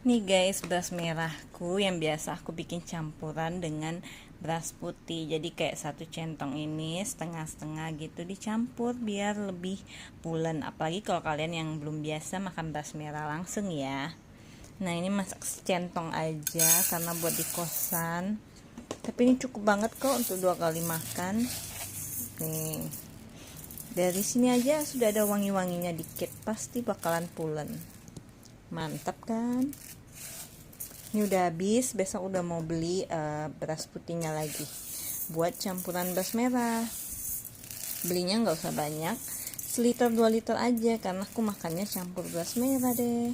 Nih guys, beras merahku yang biasa aku bikin campuran dengan beras putih. Jadi kayak satu centong ini setengah-setengah gitu dicampur biar lebih pulen. Apalagi kalau kalian yang belum biasa makan beras merah langsung ya. Nah ini masak secentong aja karena buat di kosan. Tapi ini cukup banget kok untuk 2 kali makan. Nih, dari sini aja sudah ada wangi-wanginya dikit, pasti bakalan pulen. Mantap kan? Ini udah habis, besok udah mau beli beras putihnya lagi buat campuran beras merah. Belinya nggak usah banyak, seliter 2 liter aja karena aku makannya campur beras merah deh.